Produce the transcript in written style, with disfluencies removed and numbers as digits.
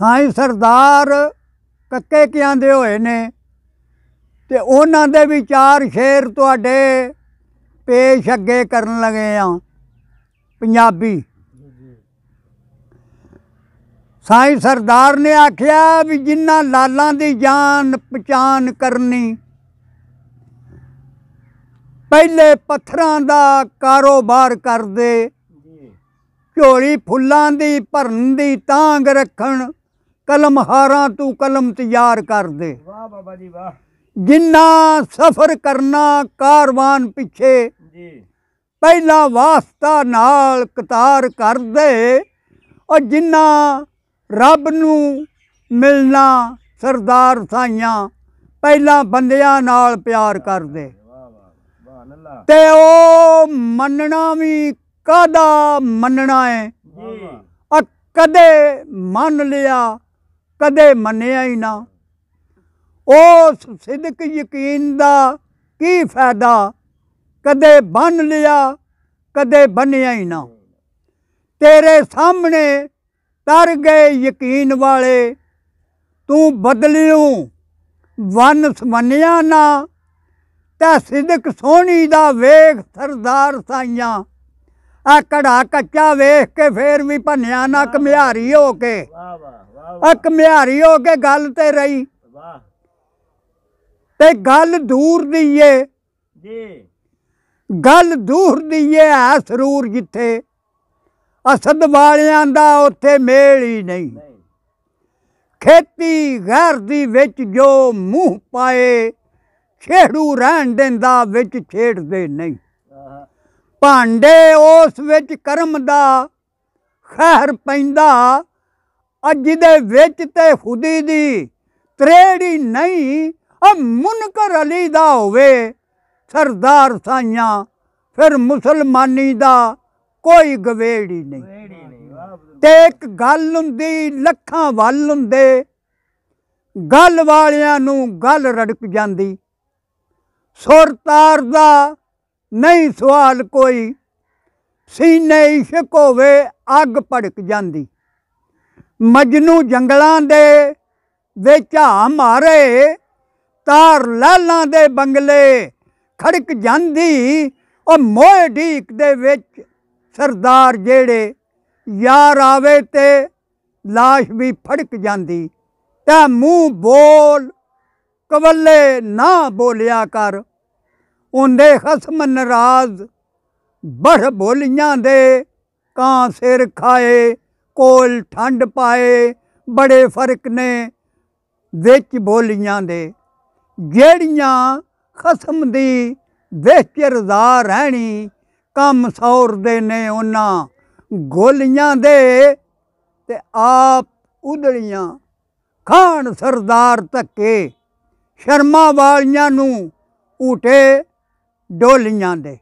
साईं सरदार कक्के कियां दे होए ने ते उन्हां दे भी 4 शेर तुहाडे पेश अगे करन लगे हाँ पंजाबी। साईं सरदार ने आख्या भी जिन्ना लालां दी जान पहचान करनी, पहले पत्थरां दा कारोबार कर दे, झोली फुल्लां दी भरन दी तांग रखन, कलम हारां तू कलम तैयार कर दे। वाह बाबा जी वाह। जिन्ना सफर करना कारवान पिछे, पहला वास्ता नाल कतार कर दे, और जिन्ना रब नू मिलना सरदार साइयां पहला बंदियां नाल प्यार कर दे। ते ओ मनना भी कादा मनना है, और कदे मन लिया कदे मनिया ही ना। उस सिदक यकीन दा की फायदा, कदे बन लिया कदे बनिया ही ना। तेरे सामने तर गए यकीन वाले, तू बदलियों वन समनिया ना। ते सिदक सोहनी दा वेख सरदार साइयां, आ कड़ा कच्चा वेख के फिर भी भनिया ना घमियारी हो के। घमियारी हो के गल ते रही ते गल दूर दी है, गल दूर दी है सरूर जिथे, असद वालियां दा उत्थे मेल ही नहीं। खेती गैर दी विच जो मुँह पाए, छेड़ू रहन देंदा विच छेड़दे नहीं। भांडे उस विच करम दा खैर पैंदा, जिदे विच ते खुदी दी त्रेड़ी नहीं। मुनकर अली दा होवे सरदार साइयां, फिर मुसलमानी दा कोई गवेड़ी नहीं। ते एक गल हुंदी लखां वल हुंदे, गल वालियां नू गल रड़क जांदी। सुर तार दा नहीं सवाल कोई, सीने इश्क होवे अग भड़क जांदी। मजनू जंगलां दे विच आ मारे, तार लैलां दे बंगले खड़क जांदी। और मोए ढीक दे विच सरदार जेड़े यार आवे ते लाश भी फड़क जांदी। ते मूँह बोल कवले ना बोलिया कर, उंदे खसम नाराज बढ़ बोलियां दे। कां सिर खाए कोल ठंड पाए, बड़े फर्क ने विच बोलियां दे। जेड़ियां खसम दी विच रज़ा रहनी, कम सौरदे ने उन्हां गोलियां दे। ते आप उधड़ियां खान सरदार धक्के, शर्मा वालियां नू ऊटे डोलियां दे।